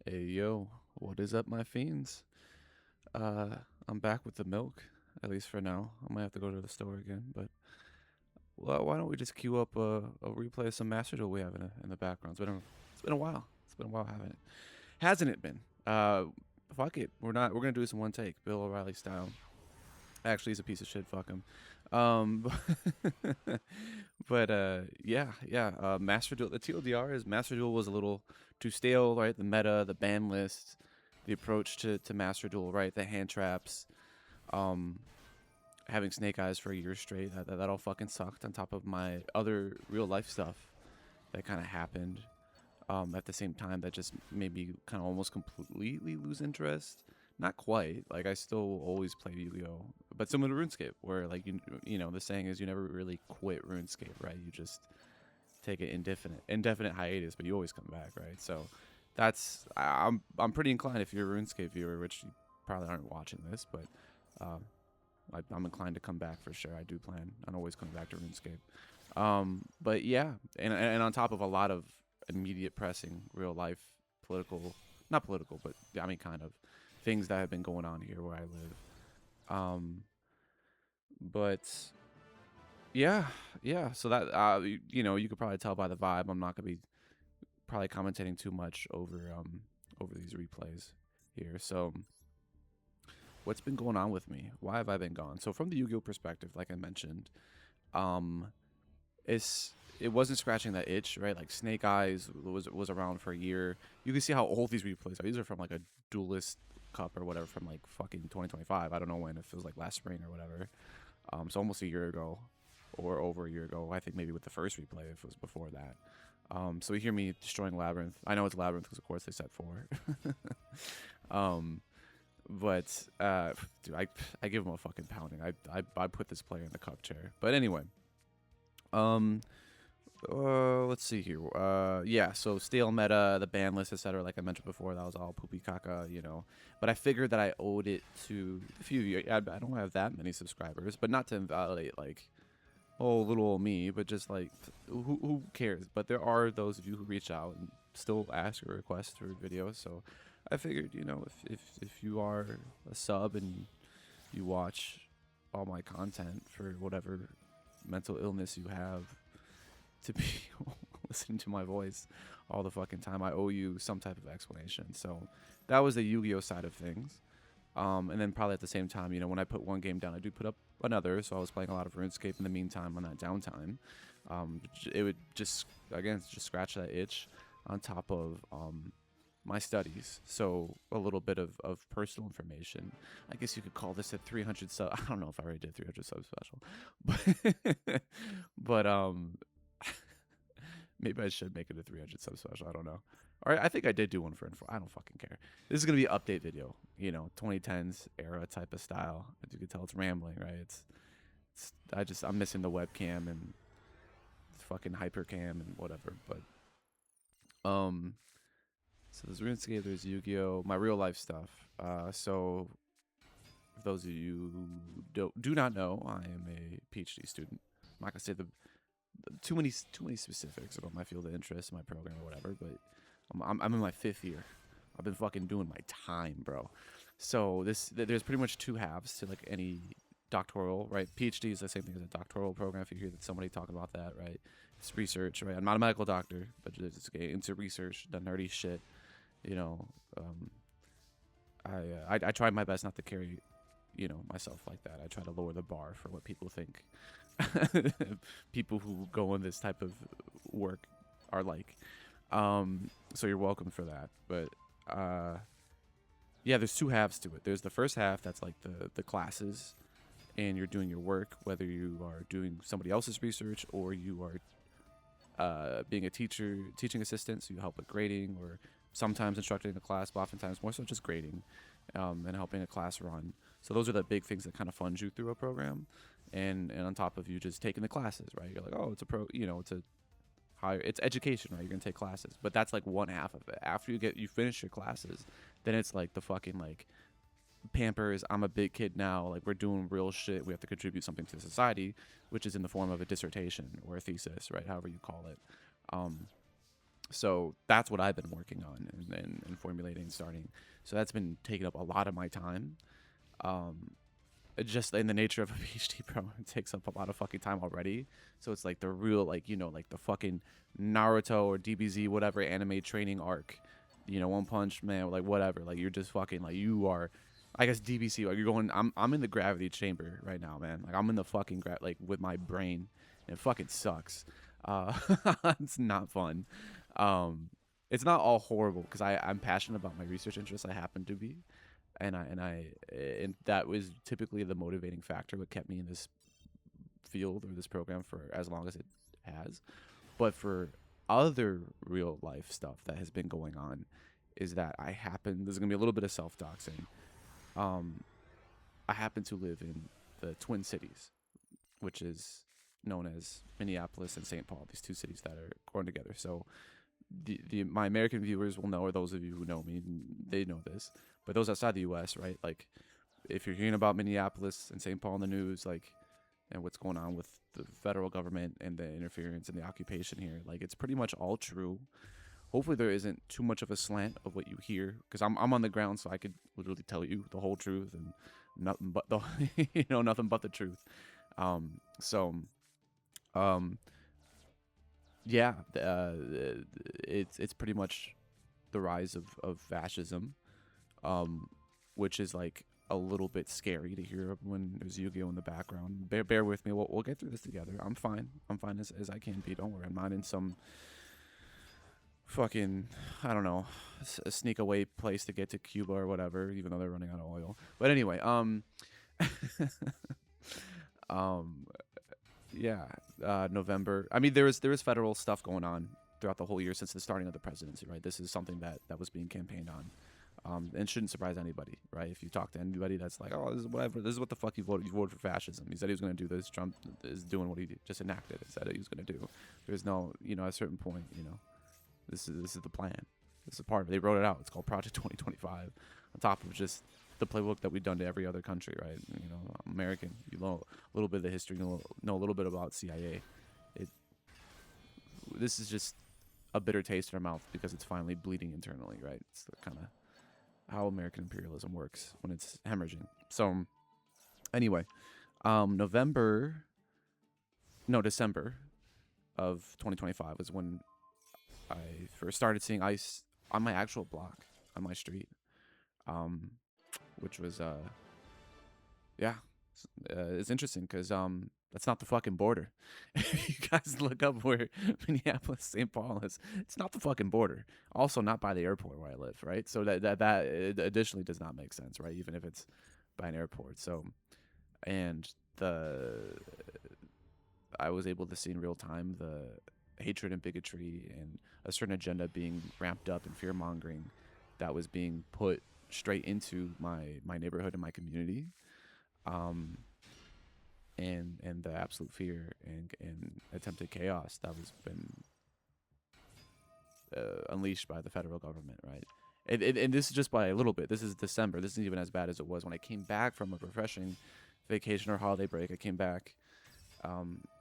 Hey yo, what is up, my fiends? Uh, I'm back with the milk, at least for now. I might have to go to the store again, but well, why don't we just queue up a replay of some Master Duel we have in the background? It's been a while. It's been a while, haven't it? Hasn't it been? Fuck it. We're gonna do this in one take, Bill O'Reilly style. Actually, he's a piece of shit. Fuck him. Um, but yeah. Master Duel. The TLDR is Master Duel was a little too stale, right? The meta, the ban list, the approach to Master Duel, right? The hand traps, um, having Snake Eyes for a year straight. That all fucking sucked. On top of my other real life stuff that kind of happened at the same time, that just made me kind of almost completely lose interest. Not quite. Like I still always play Yu-Gi-Oh, but similar to RuneScape, where like you know the saying is you never really quit RuneScape, right? You just take an indefinite hiatus, but you always come back, right? So I'm pretty inclined, if you're a RuneScape viewer, which you probably aren't watching this, but um, I'm inclined to come back for sure. I do plan on always coming back to RuneScape. But yeah, and on top of a lot of immediate pressing real life political, not political, but I mean kind of things that have been going on here where I live. But yeah. So that you could probably tell by the vibe. I'm not gonna be probably commentating too much over these replays here. So what's been going on with me? Why have I been gone? So from the Yu-Gi-Oh perspective, like I mentioned, um, it wasn't scratching that itch, right? Like Snake Eyes was around for a year. You can see how old these replays are. These are from like a Duelist Cup or whatever from like fucking 2025. I don't know when. It feels like last spring or whatever. So almost a year ago, or over a year ago. I think maybe with the first replay, if it was before that. So you hear me destroying Labyrinth. I know it's Labyrinth because of course they set 4. um, but dude, I give him a fucking pounding. I put this player in the cup chair. But anyway, um, let's see here. Yeah, so stale meta, the ban list, etc. Like I mentioned before, that was all poopy caca. But I figured that I owed it to a few of you. I don't have that many subscribers, but not to invalidate like, oh, little old me, but just like, who cares? But there are those of you who reach out and still ask or request for videos. So I figured, if you are a sub and you watch all my content for whatever mental illness you have, to be listening to my voice all the fucking time, I owe you some type of explanation. So that was the Yu-Gi-Oh side of things. And then probably at the same time, when I put one game down, I do put up another. So I was playing a lot of RuneScape in the meantime on that downtime. It would just scratch that itch on top of my studies. So a little bit of personal information. I guess you could call this a 300 sub. I don't know if I already did 300 sub special, but but maybe I should make it a 300 sub special. I don't know. All right, I think I did do one for info. I don't fucking care. This is gonna be an update video. 2010s era type of style. As you can tell, it's rambling, right? I'm missing the webcam and fucking hypercam and whatever. But so there's RuneScape, there's Yu-Gi-Oh, my real life stuff. So for those of you who do not know, I am a PhD student. I'm not gonna say the too many specifics about my field of interest, my program, or whatever. But I'm in my 5th year. I've been fucking doing my time, bro. So there's pretty much 2 halves to like any doctoral, right? PhD is the same thing as a doctoral program. If you hear that somebody talking about that, right? It's research, right? I'm not a medical doctor, but it's into research, the nerdy shit. You know, I try my best not to carry, myself like that. I try to lower the bar for what people think people who go in this type of work are like. So you're welcome for that. But yeah, there's 2 halves to it. There's the first half that's like the classes, and you're doing your work, whether you are doing somebody else's research or you are being a teaching assistant, so you help with grading or sometimes instructing a class, but oftentimes more so just grading and helping a class run. So those are the big things that kind of fund you through a program, and on top of you just taking the classes, right? You're like, oh, it's a higher, it's education, right? You're gonna take classes, but that's like one half of it. After you finish your classes, then it's like the fucking like Pampers, I'm a big kid now, like we're doing real shit, we have to contribute something to society, which is in the form of a dissertation or a thesis, right? However you call it. So that's what I've been working on and formulating and starting. So that's been taking up a lot of my time. Um, just in the nature of a PhD program, it takes up a lot of fucking time already. So it's like the real, like, like the fucking Naruto or DBZ, whatever anime training arc, One Punch Man, like whatever. Like you're just fucking, like you are, I guess DBC, like you're going, I'm in the gravity chamber right now, man. Like I'm in the fucking, like with my brain. And it fucking sucks. Uh, it's not fun. Um, it's not all horrible because I'm passionate about my research interests. I happen to be, and that was typically the motivating factor what kept me in this field or this program for as long as it has. But for other real life stuff that has been going on is that there's gonna be a little bit of self-doxing. um I happen to live in the Twin Cities, which is known as Minneapolis and St. Paul, these two cities that are going together. So my American viewers will know, or those of you who know me, they know this. But those outside the U.S., right? Like, if you're hearing about Minneapolis and St. Paul in the news, like, and what's going on with the federal government and the interference and the occupation here, like, it's pretty much all true. Hopefully, there isn't too much of a slant of what you hear, because I'm on the ground, so I could literally tell you the whole truth and nothing but the nothing but the truth. So, um, yeah, it's pretty much the rise of fascism, um, which is like a little bit scary to hear when there's Yu-Gi-Oh in the background. Bear with me. We'll get through this together. I'm fine. I'm fine as I can be. Don't worry. I'm not in some fucking, I don't know, a sneak away place to get to Cuba or whatever, even though they're running out of oil. But anyway, um, yeah, November. I mean, there is federal stuff going on throughout the whole year since the starting of the presidency, right? This is something that was being campaigned on, and shouldn't surprise anybody, right? If you talk to anybody that's like, oh, this is whatever, this is what the fuck you voted. You voted for fascism. He said he was going to do this. Trump is doing what he just enacted. He said he was going to do. There's no, at a certain point, this is the plan. This is part of it. They wrote it out. It's called Project 2025. On top of just the playbook that we've done to every other country, right? American. You know a little bit of the history. Know a little bit about CIA. This is just a bitter taste in our mouth because it's finally bleeding internally, right? It's kind of how American imperialism works when it's hemorrhaging. So, anyway, December of 2025 was when I first started seeing ice on my actual block, on my street, which was, it's interesting because that's not the fucking border. If you guys look up where Minneapolis, St. Paul is, it's not the fucking border. Also, not by the airport where I live, right? So that additionally does not make sense, right? Even if it's by an airport. So, and I was able to see in real time the hatred and bigotry and a certain agenda being ramped up and fear mongering that was being put straight into my neighborhood and my community, and the absolute fear and attempted chaos that was been unleashed by the federal government, right? And this is just by a little bit. This is December. This isn't even as bad as it was when I came back from a refreshing vacation or holiday break. I came back,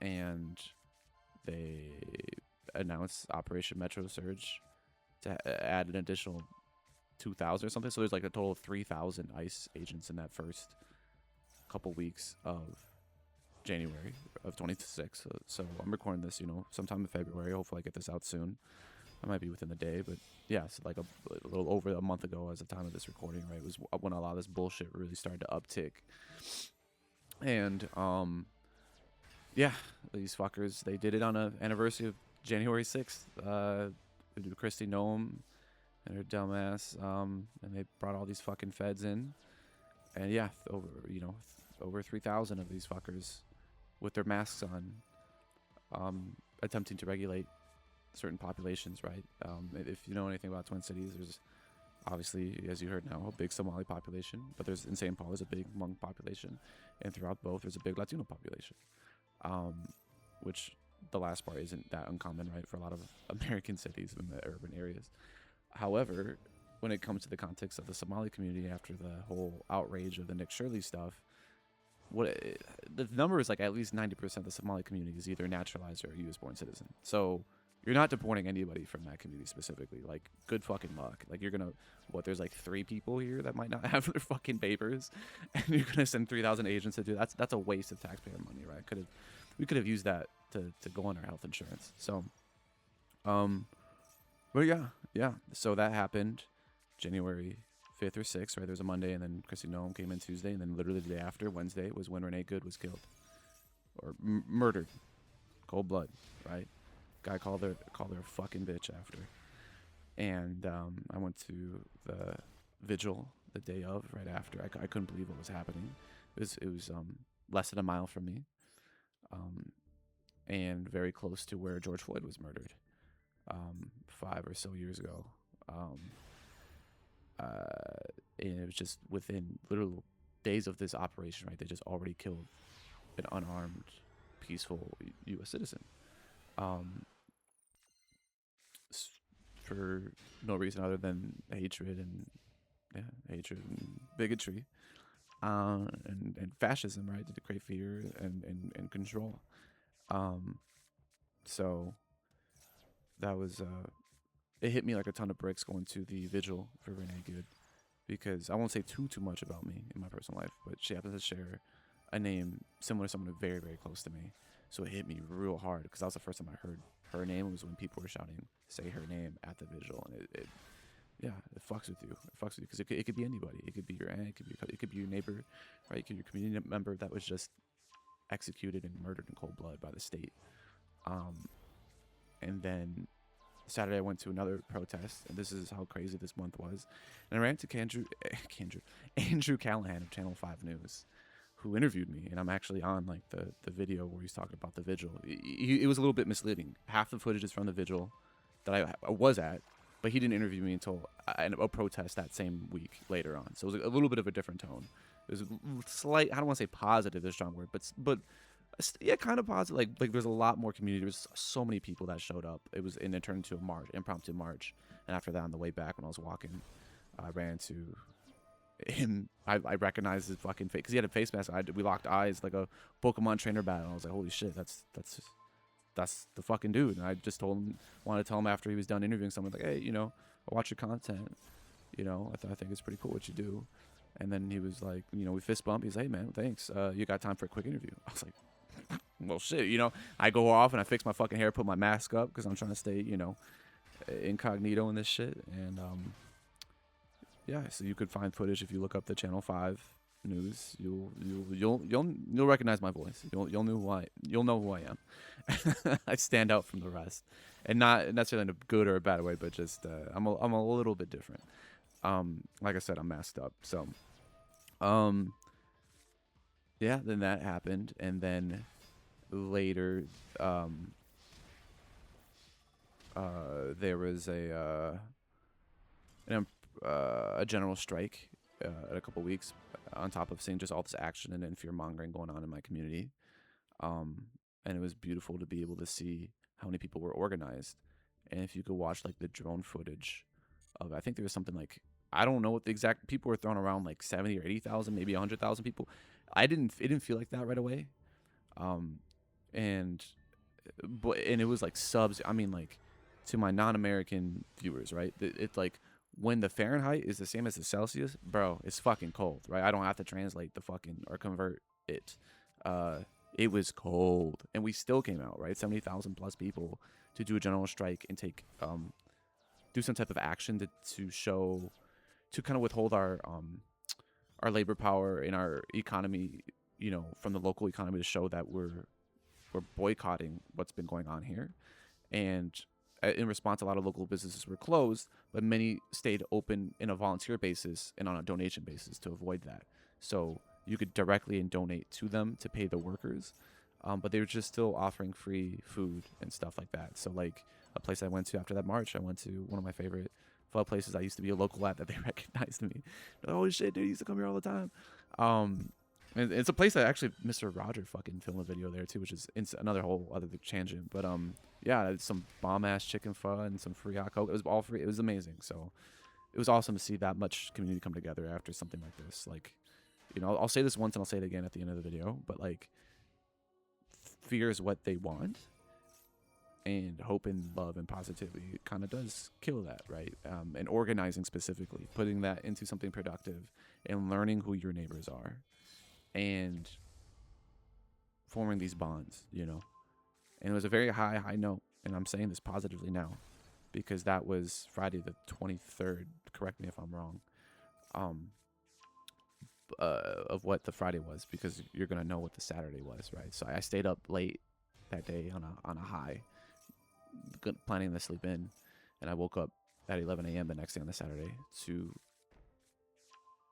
and they announced Operation Metro Surge to add an additional 2,000 or something. So there's like a total of 3,000 ICE agents in that first couple weeks of January of 26. So I'm recording this, sometime in February. Hopefully I get this out soon. I might be within the day, but yeah, so like a little over a month ago as the time of this recording, right, was when a lot of this bullshit really started to uptick. And yeah, these fuckers, they did it on an anniversary of January 6th. Christy Noem and her dumbass, and they brought all these fucking feds in, and yeah, over 3,000 of these fuckers with their masks on, attempting to regulate certain populations, right? If you know anything about Twin Cities, there's obviously, as you heard now, a big Somali population, but there's in St. Paul there's a big Hmong population, and throughout both there's a big Latino population, which the last part isn't that uncommon, right, for a lot of American cities in the urban areas. However, when it comes to the context of the Somali community after the whole outrage of the Nick Shirley stuff, the number is like at least 90% of the Somali community is either naturalized or a U.S. born citizen. So you're not deporting anybody from that community specifically. Like, good fucking luck. Like, you're gonna, what, there's like 3 people here that might not have their fucking papers, and you're gonna send 3,000 agents to do that. That's a waste of taxpayer money, right? We could have used that to go on our health insurance. So, but yeah. So that happened January 5th or 6th, right? There was a Monday, and then Chrissy Noem came in Tuesday, and then literally the day after, Wednesday, was when Renee Good was killed or murdered, cold blood, right? Guy called her a fucking bitch after, and I went to the vigil the day of, right after. I couldn't believe what was happening. It was less than a mile from me, and very close to where George Floyd was murdered 5 or so years ago. And it was just within literal days of this operation, right? They just already killed an unarmed, peaceful U.S. citizen. For no reason other than hatred and bigotry, and fascism, right? To create fear and control. So that was it hit me like a ton of bricks going to the vigil for Renee Good, because I won't say too much about me in my personal life, but she happens to share a name similar to someone very, very close to me. So it hit me real hard, because that was the first time I heard her name. Was when people were shouting, say her name at the vigil, and it fucks with you. It fucks with you, because it could be anybody. It could be your aunt. It could be your neighbor, right? It could be your community member that was just executed and murdered in cold blood by the state. And then Saturday I went to another protest, and this is how crazy this month was. And I ran into Andrew Callahan of Channel 5 News, who interviewed me, and I'm actually on like the video where he's talking about the vigil. It was a little bit misleading. Half the footage is from the vigil that I was at, but he didn't interview me until a protest that same week later on. So it was a little bit of a different tone. It was a slight, I don't want to say positive, is a strong word, but yeah, kind of positive. Like there's a lot more community. There's so many people that showed up. It was, and it turned into a march, impromptu march. And after that, on the way back, when I was walking, I ran into him. I recognized his fucking face, because he had a face mask. We locked eyes like a Pokemon trainer battle. I was like, holy shit, that's the fucking dude. And I just wanted to tell him after he was done interviewing someone, like, hey, I watch your content. I think it's pretty cool what you do. And then he was like, we fist bump. He's like, hey man, thanks. You got time for a quick interview? I was like, well, shit, I go off and I fix my fucking hair, put my mask up, because I'm trying to stay, incognito in this shit. And yeah, so you could find footage if you look up the Channel 5 News. You'll recognize my voice. You'll know who I am. I stand out from the rest, and not necessarily in a good or a bad way, but just I'm a little bit different. Like I said, I'm masked up. So yeah, then that happened, and then later there was a general strike in a couple weeks, on top of seeing just all this action and fear mongering going on in my community. And it was beautiful to be able to see how many people were organized. And if you could watch like the drone footage of, I think there was something like, I don't know what the exact, people were throwing around like 70 or 80,000, maybe 100,000 people. It didn't feel like that right away. And it was like subs. I mean, like, to my non-American viewers, right? It's like, when the Fahrenheit is the same as the Celsius, bro, it's fucking cold, right? I don't have to translate the fucking or convert it. It was cold, and we still came out, right? 70,000 plus people to do a general strike and take do some type of action to show, to kind of withhold our labor power in our economy, from the local economy, to show that we're boycotting what's been going on here. And in response, a lot of local businesses were closed, but many stayed open in a volunteer basis and on a donation basis to avoid that. So you could directly and donate to them to pay the workers, but they were just still offering free food and stuff like that. So like a place I went to after that march, I went to one of my favorite pho places I used to be a local at, that they recognized me. Like, oh shit, dude, he used to come here all the time. And it's a place that actually Mr. Roger fucking filmed a video there too, which is another whole other tangent. But yeah, some bomb ass chicken pho and some free hot coke. It was all free. It was amazing. So it was awesome to see that much community come together after something like this. Like, I'll say this once and I'll say it again at the end of the video, but like, fear is what they want. And hope and love and positivity kind of does kill that, right? And organizing specifically, putting that into something productive and learning who your neighbors are and forming these bonds, you know. And it was a very high note. And I'm saying this positively now because that was Friday the 23rd. Correct me if I'm wrong. Of what the Friday was, because you're gonna know what the Saturday was, right? So I stayed up late that day on a high, planning to sleep in, and I woke up at 11 a.m. the next day on the Saturday to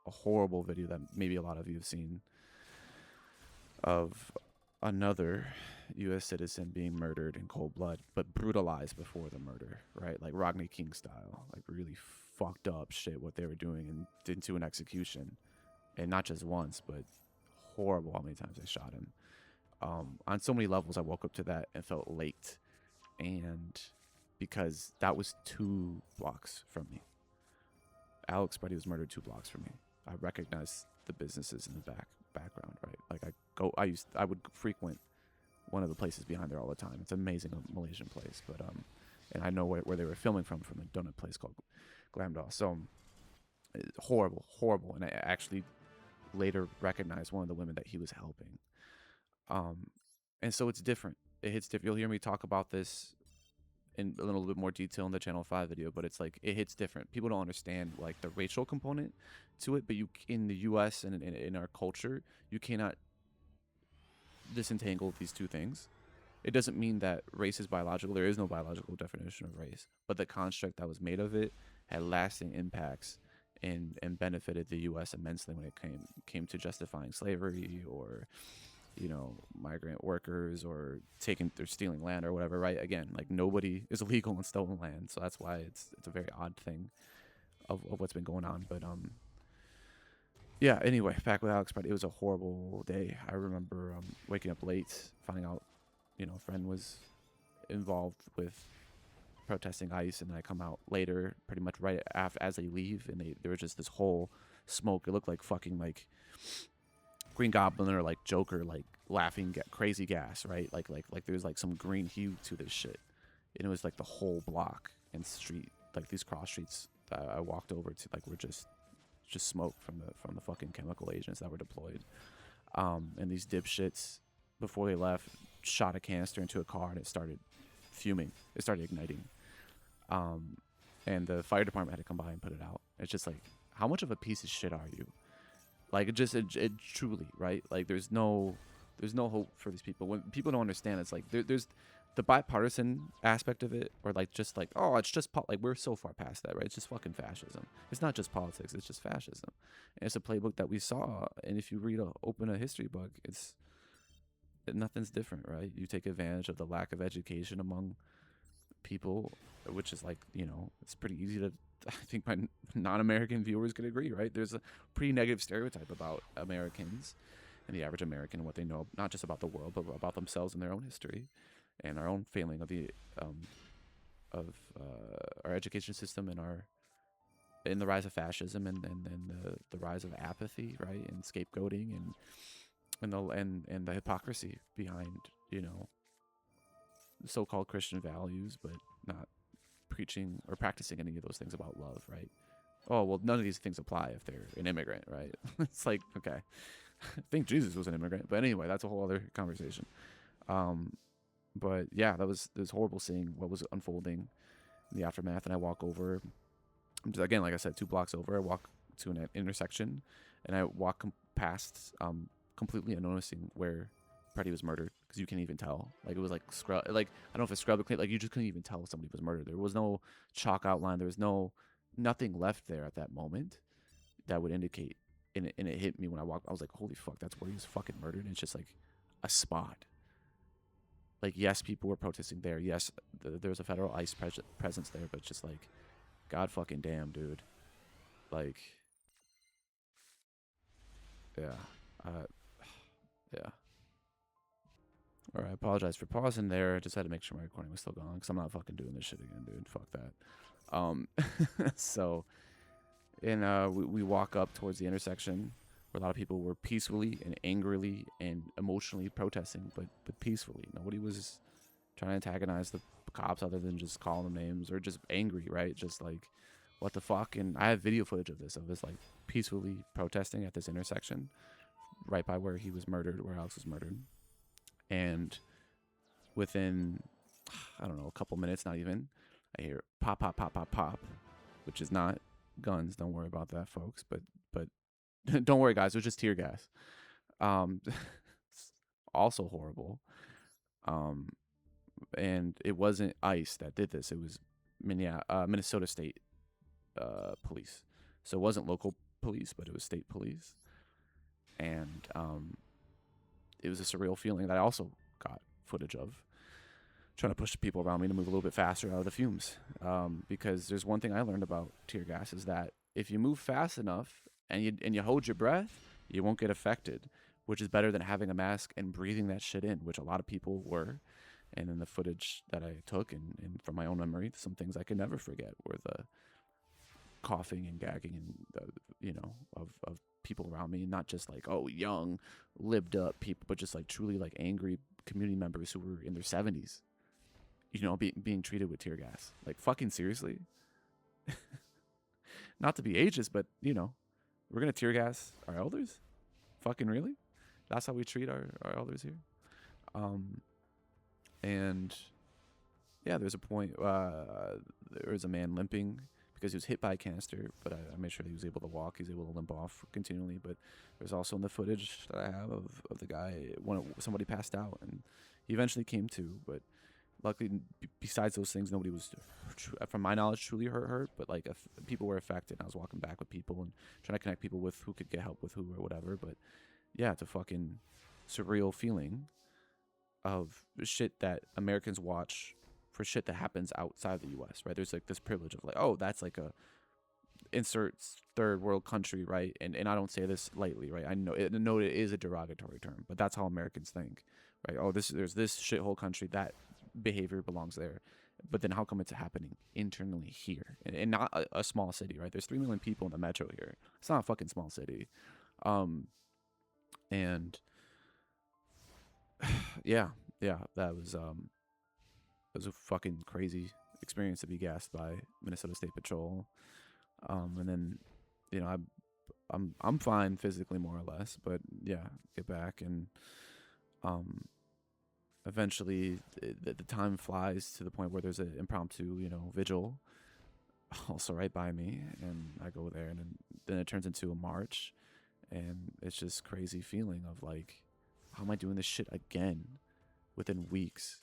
a horrible video that maybe a lot of you have seen of another U.S. citizen being murdered in cold blood, but brutalized before the murder, right? Like Rodney King style, like really fucked up shit what they were doing and into an execution. And not just once, but horrible how many times they shot him. On so many levels, I woke up to that and felt late. And because that was 2 blocks from me. Alex Brady was murdered 2 blocks from me. I recognized the businesses in the background, right? Like I would frequent one of the places behind there all the time. It's an amazing Malaysian place, but and I know where they were filming from a donut place called Glamdal. So horrible, and I actually later recognized one of the women that he was helping. And so it's different. It hits different. You'll hear me talk about this in a little bit more detail in the Channel 5 video, but it's like it hits different. People don't understand like the racial component to it, but you in the US and in our culture, you cannot disentangle these two things. It doesn't mean that race is biological. There is no biological definition of race, but the construct that was made of it had lasting impacts and benefited the U.S. immensely when it came to justifying slavery or, you know, migrant workers or stealing land or whatever, right? Again, like nobody is illegal in stolen land, so that's why it's a very odd thing of what's been going on. But yeah. Anyway, back with Alex Brady, it was a horrible day. I remember waking up late, finding out, you know, a friend was involved with protesting ICE, and I come out later, pretty much right after as they leave, and there was just this whole smoke. It looked like fucking like Green Goblin or like Joker, like laughing crazy gas, right? Like there's like some green hue to this shit, and it was like the whole block and street, like these cross streets that I walked over to, like were just smoke from the fucking chemical agents that were deployed. And these dipshits, before they left, shot a canister into a car and it started fuming. It started igniting. And the fire department had to come by and put it out. It's just like, how much of a piece of shit are you? Like, it truly, right? Like, there's no hope for these people. When people don't understand, it's like there's the bipartisan aspect of it, or like just like, oh, it's just like we're so far past that, right? It's just fucking fascism. It's not just politics. It's just fascism. And it's a playbook that we saw. And if you open a history book, nothing's different, right? You take advantage of the lack of education among people, which is like, you know, it's pretty easy to, I think my non-American viewers could agree, right? There's a pretty negative stereotype about Americans and the average American and what they know, not just about the world, but about themselves and their own history and our own failing of our education system and in the rise of fascism and the rise of apathy, right? And scapegoating and the hypocrisy behind, you know, so-called Christian values, but not preaching or practicing any of those things about love, right? Oh, well, none of these things apply if they're an immigrant, right? It's like, okay, I think Jesus was an immigrant, but anyway, that's a whole other conversation. But yeah, it was horrible seeing what was unfolding in the aftermath. And I walk over, again, like I said, 2 blocks over, I walk to an intersection, and I walk past, completely unnoticing where Freddie was murdered, because you can't even tell. Like, it was like scrub, like, I don't know if it's scrub, like you just couldn't even tell somebody was murdered. There was no chalk outline. There was nothing left there at that moment that would indicate. And it hit me when I walked. I was like, holy fuck, that's where he was fucking murdered. And it's just like a spot. Like, yes, people were protesting there. Yes, there was a federal ICE presence there, but just like, God fucking damn, dude. Like, yeah. Yeah. All right, I apologize for pausing there. I just had to make sure my recording was still going, because I'm not fucking doing this shit again, dude. Fuck that. So, and we walk up towards the intersection where a lot of people were peacefully and angrily and emotionally protesting, but peacefully. Nobody was trying to antagonize cops other than just calling them names or just angry, right? Just like, what the fuck? And I have video footage of this like peacefully protesting at this intersection right by where he was murdered, where Alex was murdered. And within, I don't know, a couple minutes, not even, I hear pop, pop, pop, pop, pop, which is not guns. Don't worry about that, folks. But don't worry, guys. It was just tear gas. Also horrible. And it wasn't ICE that did this. It was Minnesota State police. So it wasn't local police, but it was state police. And it was a surreal feeling that I also got footage of, trying to push people around me to move a little bit faster out of the fumes. Because there's one thing I learned about tear gas is that if you move fast enough and you hold your breath, you won't get affected, which is better than having a mask and breathing that shit in, which a lot of people were. And in the footage that I took and from my own memory, some things I could never forget were the coughing and gagging and of people around me, not just like, oh, young lived up people, but just like truly like angry community members who were in their 70s, being treated with tear gas. Like, fucking seriously. Not to be ageist, but we're gonna tear gas our elders? Fucking really? That's how we treat our elders here. And yeah, there's a point there was a man limping because he was hit by a canister, but I made sure that he was able to walk. He's able to limp off continually. But there's also in the footage that I have of the guy, somebody passed out, and he eventually came to. But luckily, besides those things, nobody was, from my knowledge, truly hurt. But like, if people were affected, I was walking back with people and trying to connect people with who could get help with who or whatever. But yeah, it's a fucking surreal feeling of shit that Americans watch for shit that happens outside the U.S., right? There's like this privilege of like, oh, that's like a insert third world country, right? And I don't say this lightly, right? I know it is a derogatory term, but that's how Americans think, right? Oh, there's this shithole country, that behavior belongs there. But then how come it's happening internally here and not a small city, right? There's 3 million people in the metro here. It's not a fucking small city. And yeah, that was it was a fucking crazy experience to be gassed by Minnesota State Patrol. And then, I'm fine physically, more or less, but yeah, get back. And eventually the time flies to the point where there's an impromptu, vigil also right by me, and I go there, and then it turns into a march, and it's just crazy feeling of like, how am I doing this shit again within weeks?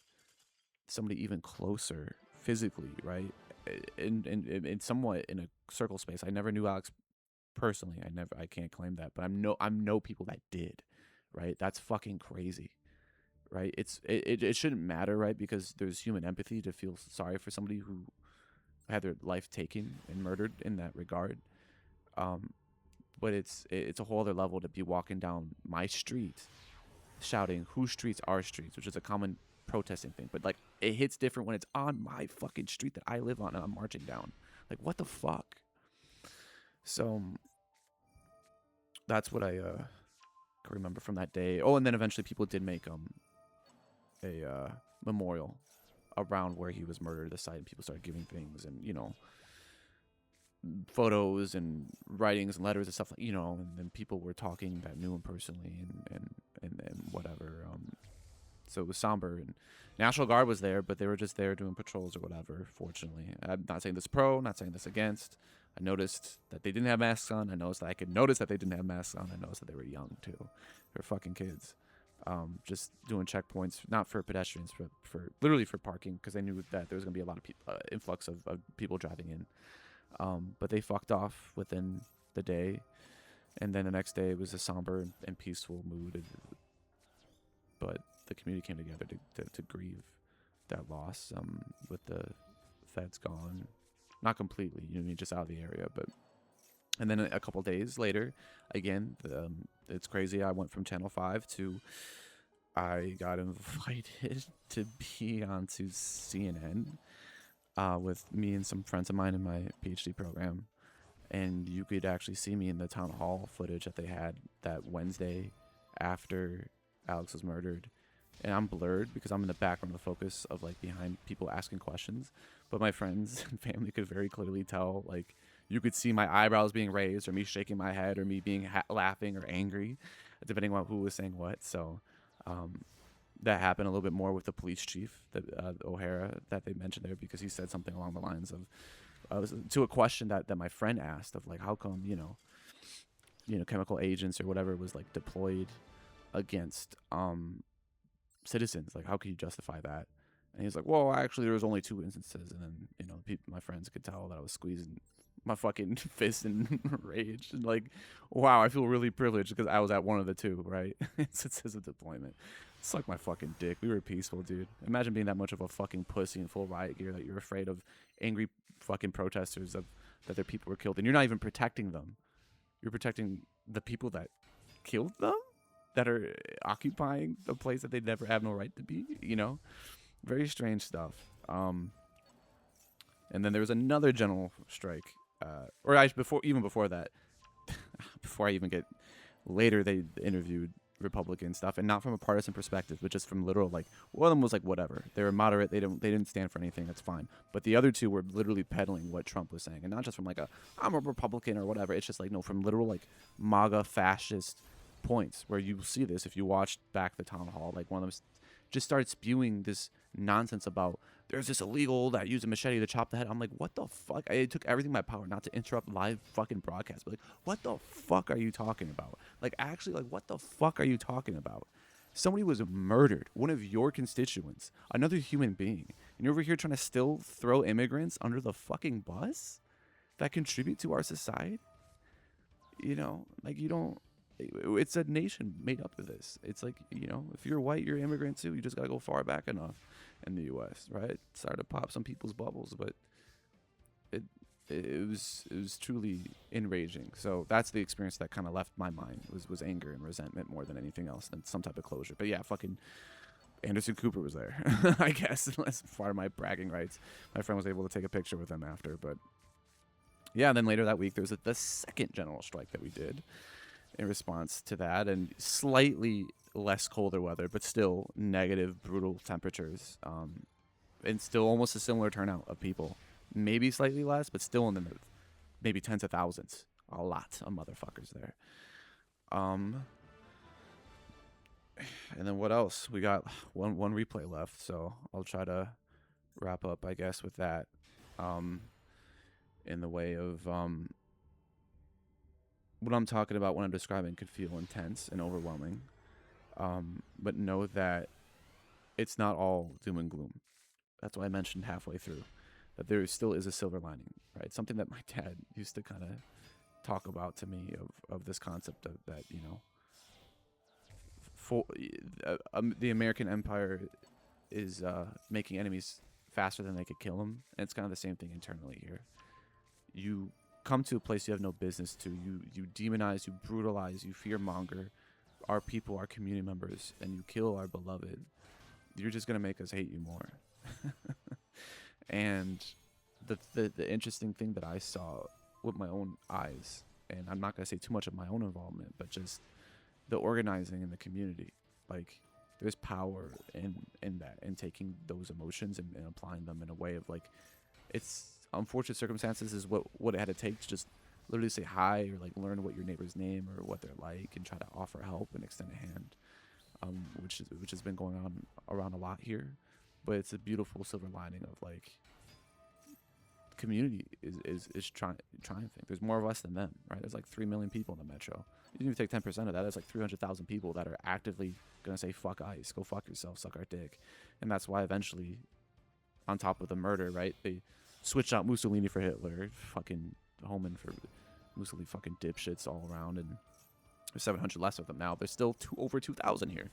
Somebody even closer physically, right? In somewhat in a circle space. I never knew Alex personally. I can't claim that, but I know people that did, right? That's fucking crazy, right? It shouldn't matter, right? Because there's human empathy to feel sorry for somebody who had their life taken and murdered in that regard. But it's a whole other level to be walking down my street shouting, whose streets are streets, which is a common protesting thing, but like, it hits different when it's on my fucking street that I live on and I'm marching down. Like, what the fuck? So that's what I can remember from that day. Oh, and then eventually people did make a memorial around where he was murdered, the site, and people started giving things and photos and writings and letters and stuff, like, and then people were talking that knew him personally and whatever. So it was somber, and National Guard was there, but they were just there doing patrols or whatever. Fortunately, I'm not saying this pro, not saying this against. I noticed that they didn't have masks on. I noticed that I could notice that they didn't have masks on. I noticed that they were young too. They were fucking kids. Just doing checkpoints, not for pedestrians, for literally for parking, because they knew that there was gonna be a lot of influx of people driving in. But they fucked off within the day, and then the next day it was a somber and peaceful mood. But the community came together to grieve that loss, with the feds gone, not completely, just out of the area. But and then a couple days later, again, it's crazy. I went from Channel 5 to I got invited to be onto CNN with me and some friends of mine in my PhD program, and you could actually see me in the town hall footage that they had that Wednesday after Alex was murdered. and I'm blurred because I'm in the background of the focus of like behind people asking questions. But my friends and family could very clearly tell, like, you could see my eyebrows being raised, or me shaking my head, or me being laughing or angry, depending on who was saying what. So um, that happened a little bit more with the police chief, O'Hara, that they mentioned there, because he said something along the lines of to a question that my friend asked of like, how come chemical agents or whatever was like deployed against citizens, like how could you justify that? And he was like, well, actually there was only 2 instances. And then my friends could tell that I was squeezing my fucking fist in rage, and like, wow, I feel really privileged because I was at one of the 2, right? It says a deployment. Suck my fucking dick. We were peaceful, dude. Imagine being that much of a fucking pussy in full riot gear that you're afraid of angry fucking protesters that their people were killed, and you're not even protecting them. You're protecting the people that killed them, that are occupying a place that they never have no right to be. Very strange stuff. And then there was another general strike, before that, before I even get later, they interviewed Republican stuff, and not from a partisan perspective, but just from literal, like, one of them was like, whatever, they were moderate, they didn't stand for anything, that's fine. But the other 2 were literally peddling what Trump was saying, and not just from like I'm a Republican or whatever. It's just like, no, from literal like MAGA fascist points, where you see this if you watch back the town hall. Like, one of them just started spewing this nonsense about there's this illegal that used a machete to chop the head. I'm like, what the fuck? It took everything in my power not to interrupt live fucking broadcast. But like, what the fuck are you talking about? Like, actually, like, what the fuck are you talking about? Somebody was murdered, one of your constituents, another human being, and you're over here trying to still throw immigrants under the fucking bus that contribute to our society? Like, you don't. It's a nation made up of this. It's like, if you're white, you're an immigrant too. You just gotta go far back enough in the U.S., right? Sorry to pop some people's bubbles, but it was truly enraging. So that's the experience that kind of left my mind, was anger and resentment more than anything else, than some type of closure. But yeah, fucking Anderson Cooper was there. I guess that's part of my bragging rights. My friend was able to take a picture with him after. But yeah, and then later that week there was the second general strike that we did in response to that, and slightly less colder weather, but still negative, brutal temperatures, and still almost a similar turnout of people. Maybe slightly less, but still in the maybe tens of thousands. A lot of motherfuckers there. And then what else? We got one replay left, so I'll try to wrap up, I guess, with that. In the way of what I'm talking about when I'm describing could feel intense and overwhelming, but know that it's not all doom and gloom. That's why I mentioned halfway through that there still is a silver lining, right? Something that my dad used to kind of talk about to me of this concept of that, the American empire is making enemies faster than they could kill them, and it's kind of the same thing internally here. You come to a place you have no business to. You demonize, you brutalize, you fearmonger our people, our community members, and you kill our beloved. You're just gonna make us hate you more. And the interesting thing that I saw with my own eyes, and I'm not gonna say too much of my own involvement, but just the organizing in the community. Like, there's power in that, and taking those emotions and applying them in a way of like, it's unfortunate circumstances is what it had to take to just literally say hi, or like learn what your neighbor's name or what they're like, and try to offer help and extend a hand, which has been going on around a lot here. But it's a beautiful silver lining of like, community is triumphing. There's more of us than them, right? There's like 3 million people in the metro. You even take 10% of that, that's like 300,000 people that are actively gonna say fuck ICE, go fuck yourself, suck our dick. And that's why eventually, on top of the murder, right, they switched out Mussolini for Hitler, fucking Homan for Mussolini, fucking dipshits all around, and there's 700 less of them now. There's still over 2,000 here,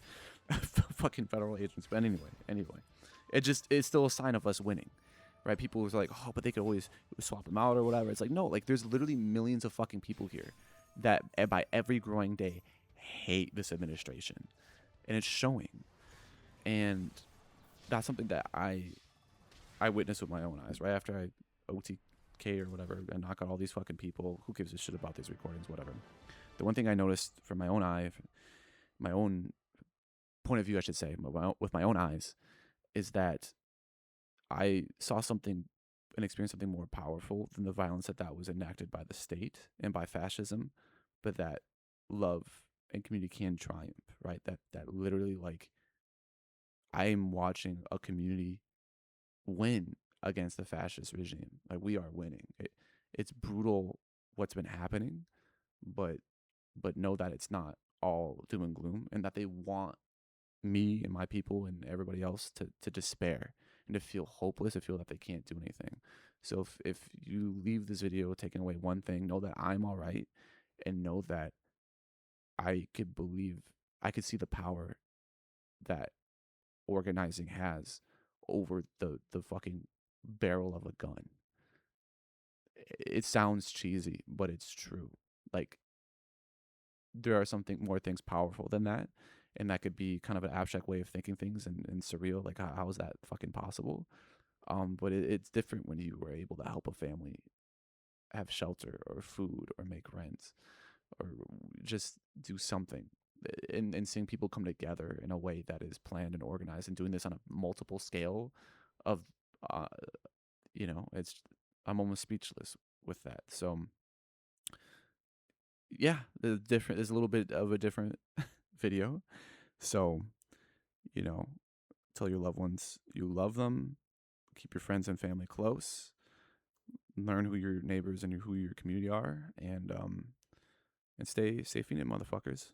fucking federal agents. But anyway, it's still a sign of us winning, right? People was like, oh, but they could always swap them out or whatever. It's like, no, like, there's literally millions of fucking people here that by every growing day hate this administration, and it's showing. And that's something that I witnessed with my own eyes right after I OTK or whatever and knock out all these fucking people. Who gives a shit about these recordings, whatever. The one thing I noticed from my own eye, my own point of view, I should say, with my own eyes, is that I saw something and experienced something more powerful than the violence that was enacted by the state and by fascism, but that love and community can triumph, right? That literally, like, I'm watching a community win against the fascist regime. Like, we are winning. It's brutal what's been happening, but know that it's not all doom and gloom, and that they want me and my people and everybody else to despair and to feel hopeless, to feel that they can't do anything. So if you leave this video taking away one thing, know that I'm all right, and know that I could see the power that organizing has over the fucking barrel of a gun. It sounds cheesy, but it's true. Like, there are something more things powerful than that, and that could be kind of an abstract way of thinking things, and surreal. Like, how is that fucking possible? But it's different when you were able to help a family have shelter or food or make rent or just do something, and seeing people come together in a way that is planned and organized, and doing this on a multiple scale of uh it's, I'm almost speechless with that. So yeah, there's a little bit of a different video. So, you know, tell your loved ones you love them, keep your friends and family close, learn who your neighbors and who your community are, and stay safe in it, motherfuckers.